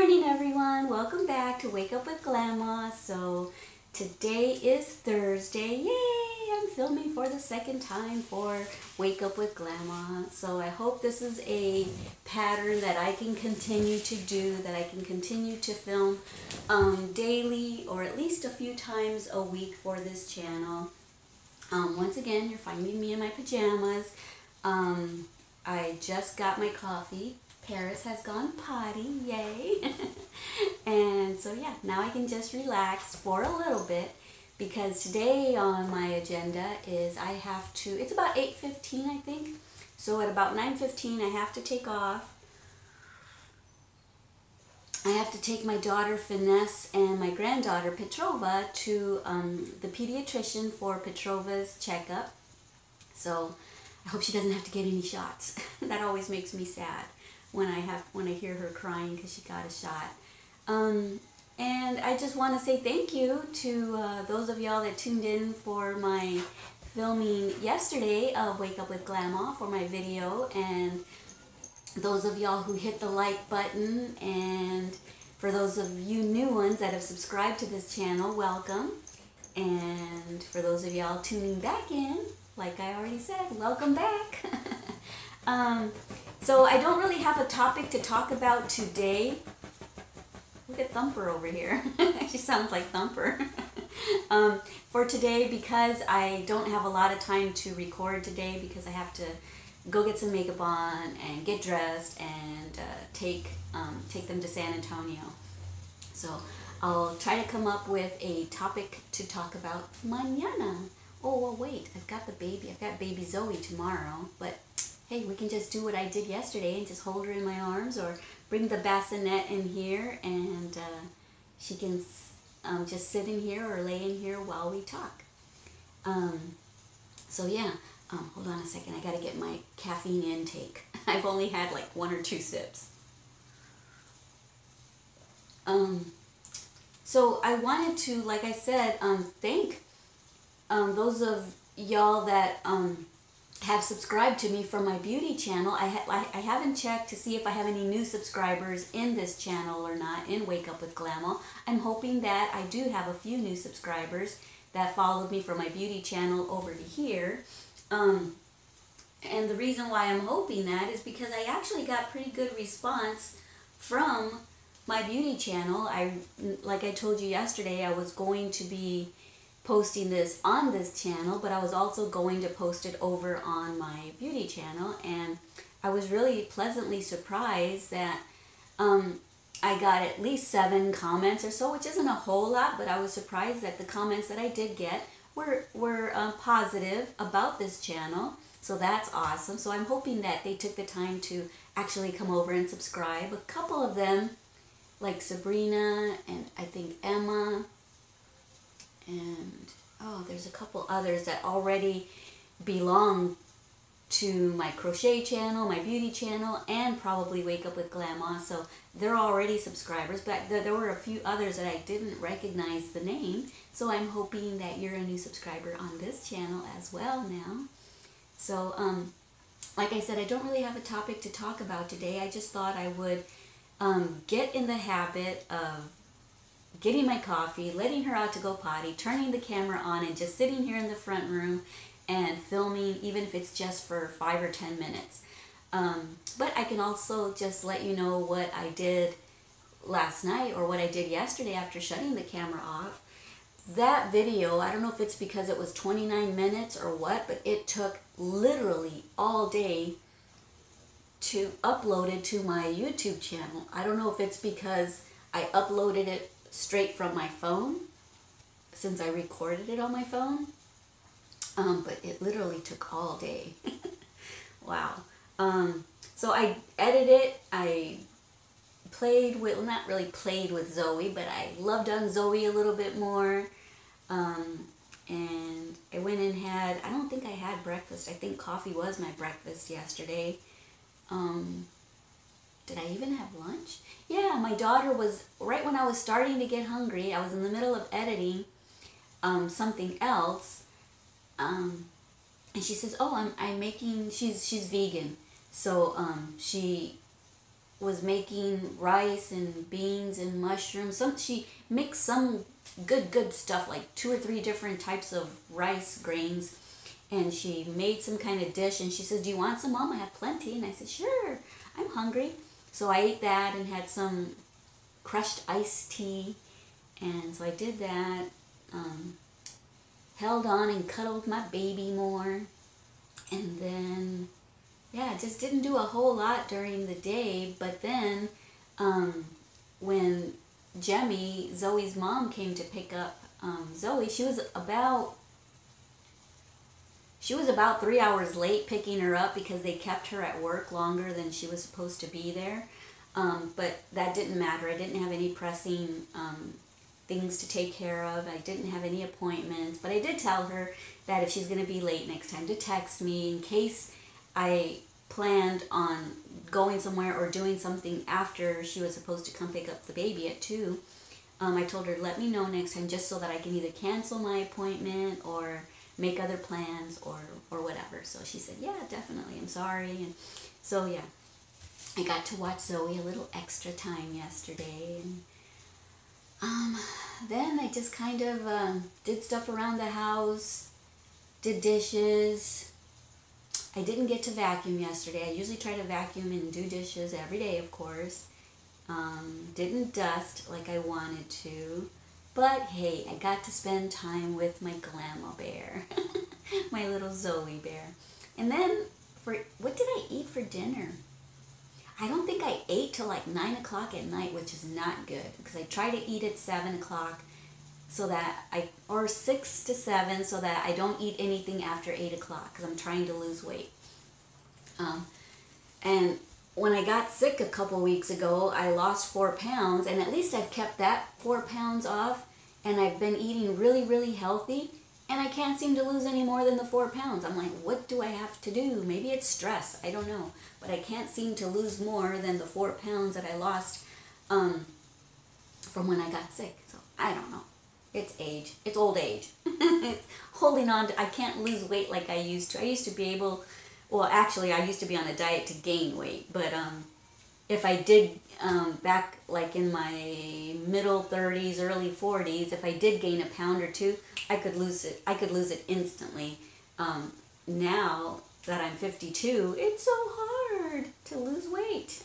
morning, everyone. Welcome back to Wake Up with Glama. So today is Thursday. Yay! I'm filming for the second time for Wake Up with Glama. So I hope this is a pattern that I can continue to do, that I can continue to film daily or at least a few times a week for this channel. Once again, you're finding me in my pajamas. I just got my coffee. Paris has gone potty, yay. And so yeah, now I can just relax for a little bit because today on my agenda is I have to, it's about 8:15 I think. So at about 9:15 I have to take off. I have to take my daughter Finesse and my granddaughter Petrova to the pediatrician for Petrova's checkup. So I hope she doesn't have to get any shots. That always makes me sad when I hear her crying because she got a shot. And I just want to say thank you to those of y'all that tuned in for my filming yesterday of Wake Up with Glama for my video, and those of y'all who hit the like button, and for those of you new ones that have subscribed to this channel, welcome. And for those of y'all tuning back in, like I already said, welcome back. So I don't really have a topic to talk about today. Look at Thumper over here. She sounds like Thumper. For today, because I don't have a lot of time to record today, because I have to go get some makeup on and get dressed and take them to San Antonio. So I'll try to come up with a topic to talk about mañana. Oh, well, wait, I've got baby Zoe tomorrow, but hey, we can just do what I did yesterday and just hold her in my arms, or bring the bassinet in here and she can just sit in here or lay in here while we talk. So yeah, hold on a second, I gotta get my caffeine intake. I've only had like 1 or 2 sips. So I wanted to, like I said, thank those of y'all that have subscribed to me from my beauty channel. I haven't checked to see if I have any new subscribers in this channel or not, in Wake Up with Glama. I'm hoping that I do have a few new subscribers that followed me from my beauty channel over to here. And the reason why I'm hoping that is because I actually got pretty good response from my beauty channel. Like I told you yesterday, I was going to be posting this on this channel, but I was also going to post it over on my beauty channel, and I was really pleasantly surprised that I got at least 7 comments or so, which isn't a whole lot, but I was surprised that the comments that I did get were positive about this channel, so that's awesome. So I'm hoping that they took the time to actually come over and subscribe. A couple of them, like Sabrina and I think Emma, and oh, there's a couple others that already belong to my crochet channel, my beauty channel, and probably Wake Up with Glama. So they're already subscribers, but there were a few others that I didn't recognize the name. So I'm hoping that you're a new subscriber on this channel as well now. So like I said, I don't really have a topic to talk about today. I just thought I would get in the habit of getting my coffee, letting her out to go potty, turning the camera on, and just sitting here in the front room and filming, even if it's just for 5 or 10 minutes. But I can also just let you know what I did last night or what I did yesterday after shutting the camera off. That video, I don't know if it's because it was 29 minutes or what, but it took literally all day to upload it to my YouTube channel. I don't know if it's because I uploaded it straight from my phone, since I recorded it on my phone, but it literally took all day. Wow. So I edited it, I played with, well, not really played with Zoe, but I loved on Zoe a little bit more, and I went and had, I don't think I had breakfast, I think coffee was my breakfast yesterday. Did I even have lunch? Yeah, my daughter was, right when I was starting to get hungry, I was in the middle of editing something else, and she says, oh, I'm making, she's vegan, so she was making rice and beans and mushrooms. She mixed some good stuff, like 2 or 3 different types of rice grains, and she made some kind of dish, and she said, "Do you want some, Mom? I have plenty." And I said, "Sure, I'm hungry." So I ate that and had some crushed iced tea, and so I did that. Held on and cuddled my baby more, and then yeah, just didn't do a whole lot during the day. But then when Jemmy, Zoe's mom, came to pick up Zoe, she was about 3 hours late picking her up because they kept her at work longer than she was supposed to be there. But that didn't matter. I didn't have any pressing things to take care of. I didn't have any appointments. But I did tell her that if she's going to be late next time, to text me in case I planned on going somewhere or doing something after she was supposed to come pick up the baby at 2. I told her, let me know next time, just so that I can either cancel my appointment or make other plans or whatever. So she said, yeah, definitely, I'm sorry. And so yeah, I got to watch Zoe a little extra time yesterday. And then I just kind of did stuff around the house, did dishes. I didn't get to vacuum yesterday. I usually try to vacuum and do dishes every day, of course. Didn't dust like I wanted to. But hey, I got to spend time with my Glama bear, my little Zoe bear. And then, what did I eat for dinner? I don't think I ate till like 9 o'clock at night, which is not good, because I try to eat at 7 o'clock so that or 6 to 7, so that I don't eat anything after 8 o'clock, because I'm trying to lose weight. And when I got sick a couple weeks ago, I lost 4 pounds, and at least I've kept that 4 pounds off, and I've been eating really, really healthy, and I can't seem to lose any more than the 4 pounds. I'm like, what do I have to do? Maybe it's stress, I don't know, but I can't seem to lose more than the 4 pounds that I lost from when I got sick. So I don't know. It's age. It's old age. It's holding on to, I can't lose weight like I used to. I used to be able, well, actually, I used to be on a diet to gain weight, but if I did, back like in my middle 30s, early 40s, if I did gain a pound or 2, I could lose it. I could lose it instantly. Now that I'm 52, it's so hard to lose weight.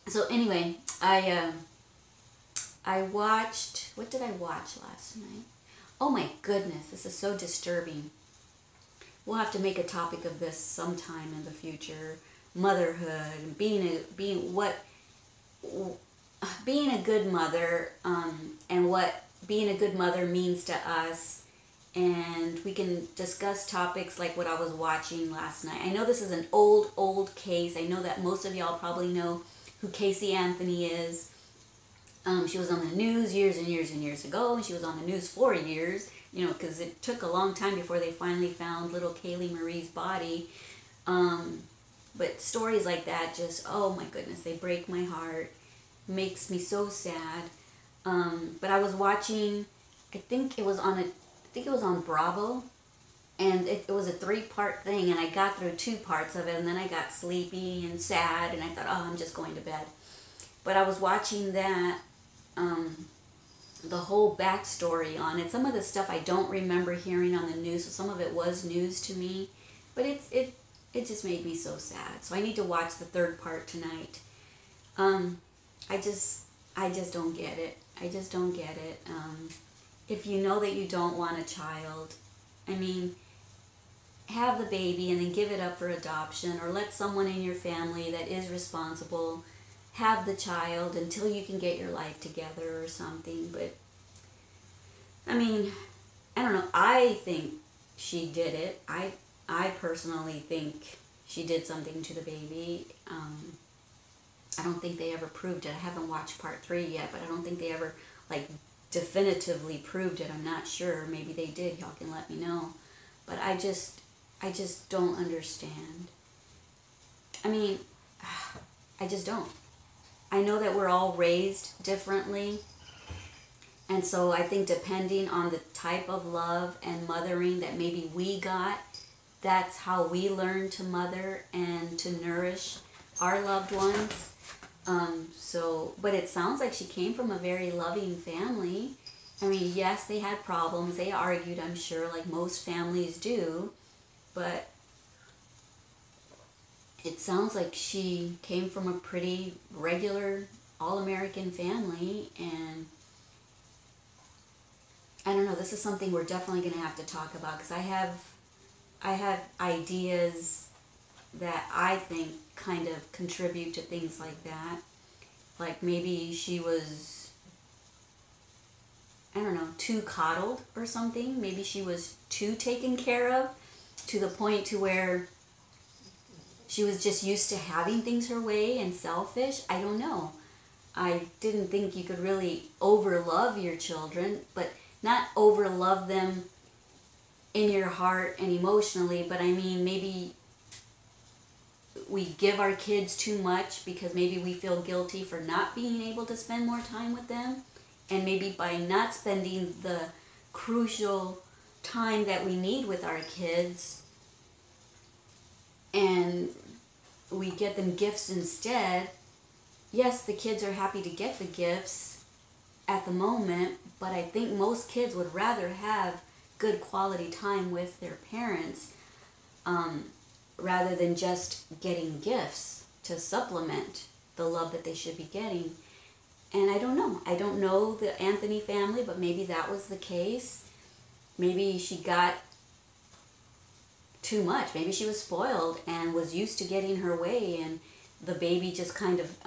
So anyway, I watched, what did I watch last night? Oh my goodness, this is so disturbing. We'll have to make a topic of this sometime in the future. Motherhood, being a good mother, and what being a good mother means to us. And we can discuss topics like what I was watching last night. I know this is an old case. I know that most of y'all probably know who Casey Anthony is. She was on the news years and years and years ago, and she was on the news for years, you know, because it took a long time before they finally found little Kaylee Marie's body. But stories like that just, oh my goodness, they break my heart, makes me so sad. But I was watching, I think it was on Bravo, and it was a 3-part thing, and I got through 2 parts of it, and then I got sleepy and sad, and I thought, oh, I'm just going to bed. But I was watching that, the whole backstory on it. Some of the stuff I don't remember hearing on the news, so some of it was news to me, but it just made me so sad. So I need to watch the 3rd part tonight. I just don't get it. I just don't get it. If you know that you don't want a child, I mean, have the baby and then give it up for adoption, or let someone in your family that is responsible have the child until you can get your life together or something. But I mean, I don't know. I think she did it. I personally think she did something to the baby. I don't think they ever proved it. I haven't watched part 3 yet, but I don't think they ever like definitively proved it. I'm not sure. Maybe they did. Y'all can let me know. But I just don't understand. I mean, I just don't. I know that we're all raised differently, and so I think depending on the type of love and mothering that maybe we got, that's how we learn to mother and to nourish our loved ones. But it sounds like she came from a very loving family. I mean, yes, they had problems. They argued, I'm sure, like most families do. But it sounds like she came from a pretty regular, all-American family. And I don't know, this is something we're definitely going to have to talk about, because I have ideas that I think kind of contribute to things like that. Like maybe she was, I don't know, too coddled or something. Maybe she was too taken care of, to the point to where she was just used to having things her way and selfish. I don't know. I didn't think you could really overlove your children, but not overlove them in your heart and emotionally, but I mean, maybe we give our kids too much because maybe we feel guilty for not being able to spend more time with them. And maybe by not spending the crucial time that we need with our kids, and we get them gifts instead. Yes, the kids are happy to get the gifts at the moment, but I think most kids would rather have good quality time with their parents rather than just getting gifts to supplement the love that they should be getting. And I don't know. I don't know the Anthony family, but maybe that was the case. Maybe she got too much. Maybe she was spoiled and was used to getting her way, and the baby just kind of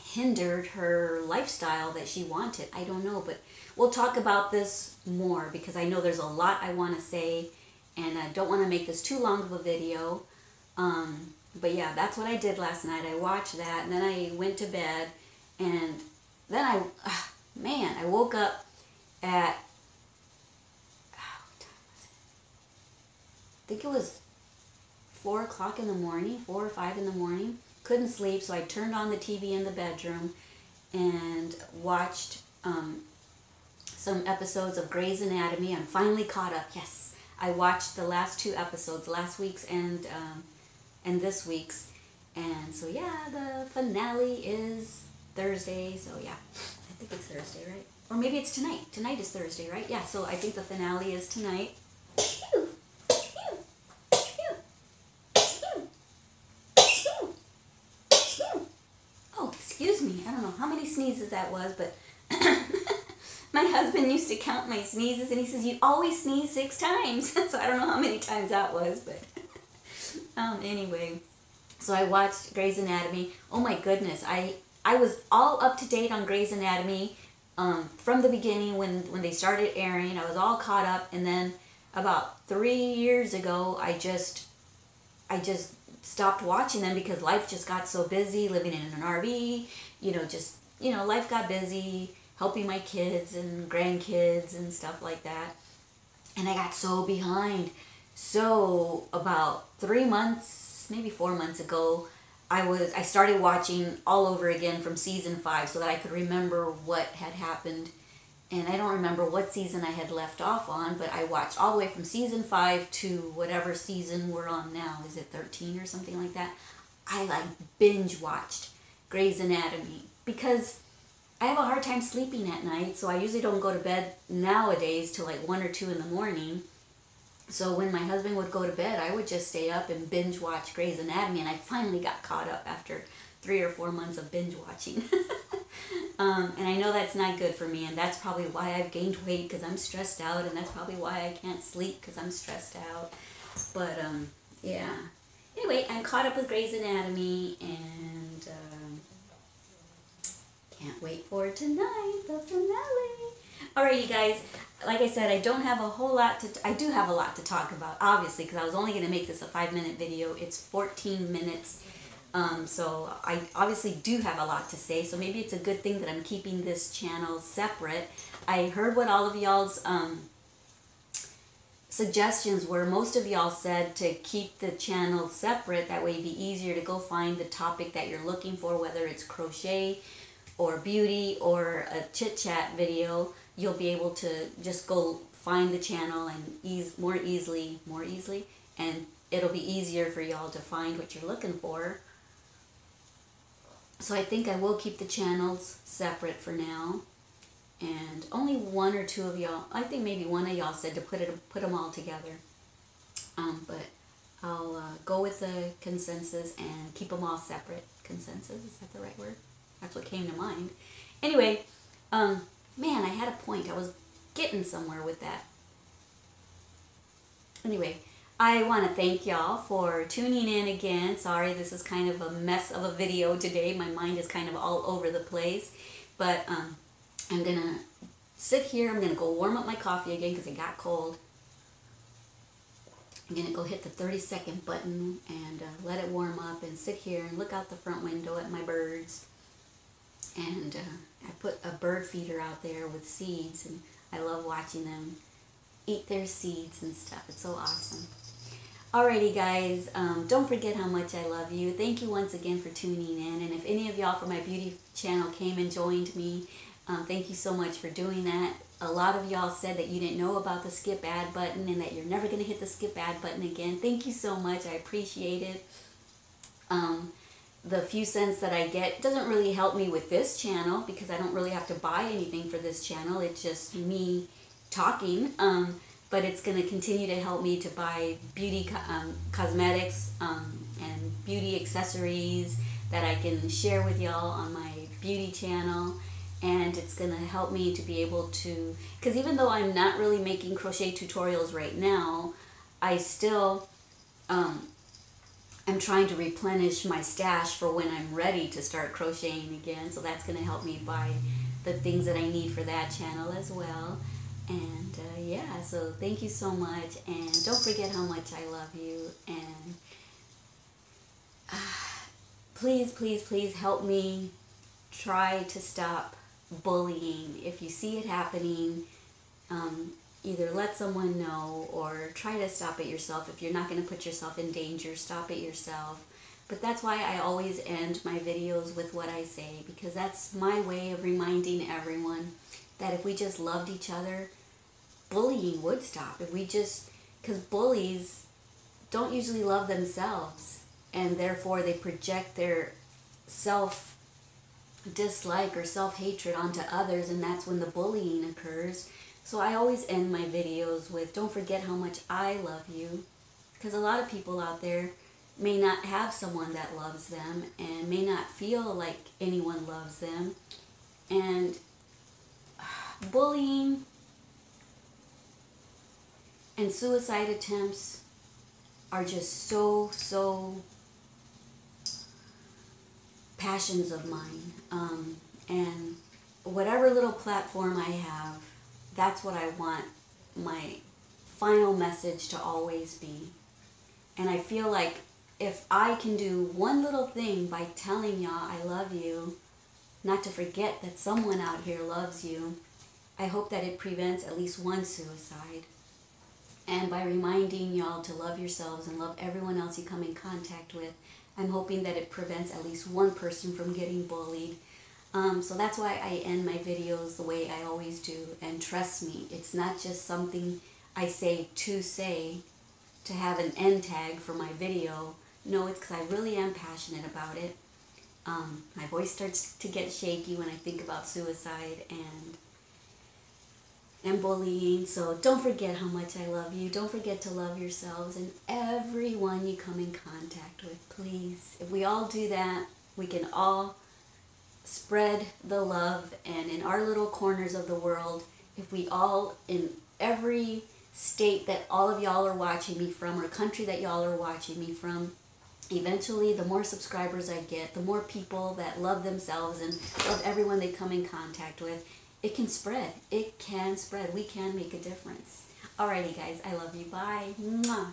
hindered her lifestyle that she wanted. I don't know, but we'll talk about this more, because I know there's a lot I want to say, and I don't want to make this too long of a video. But yeah, that's what I did last night. I watched that, and then I went to bed, and then I woke up at, what time was it? I think it was 4 o'clock in the morning, 4 or 5 in the morning. Couldn't sleep, so I turned on the TV in the bedroom and watched some episodes of Grey's Anatomy. I'm finally caught up. Yes, I watched the last 2 episodes, last week's and this week's. And so yeah, the finale is Thursday. So yeah, I think it's Thursday, right? Or maybe it's tonight. Tonight is Thursday, right? Yeah, so I think the finale is tonight. Oh, excuse me. I don't know how many sneezes that was, but my husband used to count my sneezes, and he says, you always sneeze 6 times. So I don't know how many times that was, but anyway. So I watched Grey's Anatomy. Oh my goodness. I was all up to date on Grey's Anatomy from the beginning when they started airing. I was all caught up, and then about 3 years ago, I just stopped watching them because life just got so busy, living in an RV, life got busy, helping my kids and grandkids and stuff like that. And I got so behind. So about 3 months, maybe 4 months ago, I started watching all over again from season 5 so that I could remember what had happened. And I don't remember what season I had left off on, but I watched all the way from season 5 to whatever season we're on now. Is it 13 or something like that? I binge watched Grey's Anatomy because I have a hard time sleeping at night, so I usually don't go to bed nowadays till 1 or 2 in the morning. So when my husband would go to bed, I would just stay up and binge watch Grey's Anatomy, and I finally got caught up after 3 or 4 months of binge watching. And I know that's not good for me, and that's probably why I've gained weight, because I'm stressed out, and that's probably why I can't sleep, because I'm stressed out. But yeah. Anyway, I'm caught up with Grey's Anatomy, and can't wait for tonight, the finale. Alright, you guys, like I said, I don't have a whole lot I do have a lot to talk about, obviously, because I was only going to make this a 5-minute video. It's 14 minutes. So I obviously do have a lot to say, so maybe it's a good thing that I'm keeping this channel separate. I heard what all of y'all's suggestions were. Most of y'all said to keep the channel separate, that way it'd be easier to go find the topic that you're looking for, whether it's crochet or beauty or a chit-chat video. You'll be able to just go find the channel and more easily, and it'll be easier for y'all to find what you're looking for. So I think I will keep the channels separate for now. And only one or two of y'all, I think maybe one of y'all said to put them all together. But I'll go with the consensus and keep them all separate. Consensus, is that the right word? That's what came to mind. Anyway, man, I had a point. I was getting somewhere with that. Anyway, I want to thank y'all for tuning in again. Sorry, this is kind of a mess of a video today. My mind is kind of all over the place. But I'm going to sit here. I'm going to go warm up my coffee again because it got cold. I'm going to go hit the 30-second button and let it warm up and sit here and look out the front window at my birds. And I put a bird feeder out there with seeds, and I love watching them eat their seeds and stuff. It's so awesome. Alrighty, guys, don't forget how much I love you. Thank you once again for tuning in. And if any of y'all from my beauty channel came and joined me, thank you so much for doing that. A lot of y'all said that you didn't know about the skip ad button and that you're never going to hit the skip ad button again. Thank you so much. I appreciate it. The few cents that I get doesn't really help me with this channel because I don't really have to buy anything for this channel. It's just me talking. But it's going to continue to help me to buy beauty cosmetics and beauty accessories that I can share with y'all on my beauty channel. And it's going to help me to be able to, because even though I'm not really making crochet tutorials right now, I still, I'm trying to replenish my stash for when I'm ready to start crocheting again. So that's going to help me buy the things that I need for that channel as well. And yeah, so thank you so much. And don't forget how much I love you. And please, please, please help me try to stop bullying. If you see it happening, either let someone know or try to stop it yourself. If you're not going to put yourself in danger, stop it yourself. But that's why I always end my videos with what I say, because that's my way of reminding everyone that if we just loved each other, bullying would stop. If we just, because bullies don't usually love themselves, and therefore they project their self-dislike or self-hatred onto others, and that's when the bullying occurs. So I always end my videos with, don't forget how much I love you, because a lot of people out there may not have someone that loves them and may not feel like anyone loves them. And bullying and suicide attempts are just so passions of mine. And whatever little platform I have, that's what I want my final message to always be. And I feel like if I can do one little thing by telling y'all I love you, not to forget that someone out here loves you, I hope that it prevents at least one suicide. And by reminding y'all to love yourselves and love everyone else you come in contact with, I'm hoping that it prevents at least one person from getting bullied. So that's why I end my videos the way I always do. And trust me, it's not just something I say to have an end tag for my video. No, it's because I really am passionate about it. My voice starts to get shaky when I think about suicide and bullying. So don't forget how much I love you. Don't forget to love yourselves and everyone you come in contact with, please. If we all do that, we can all spread the love. And in our little corners of the world, if we all, in every state that all of y'all are watching me from, or country that y'all are watching me from, eventually the more subscribers I get, the more people that love themselves and love everyone they come in contact with, it can spread. It can spread. We can make a difference. Alrighty, guys. I love you. Bye. Mwah.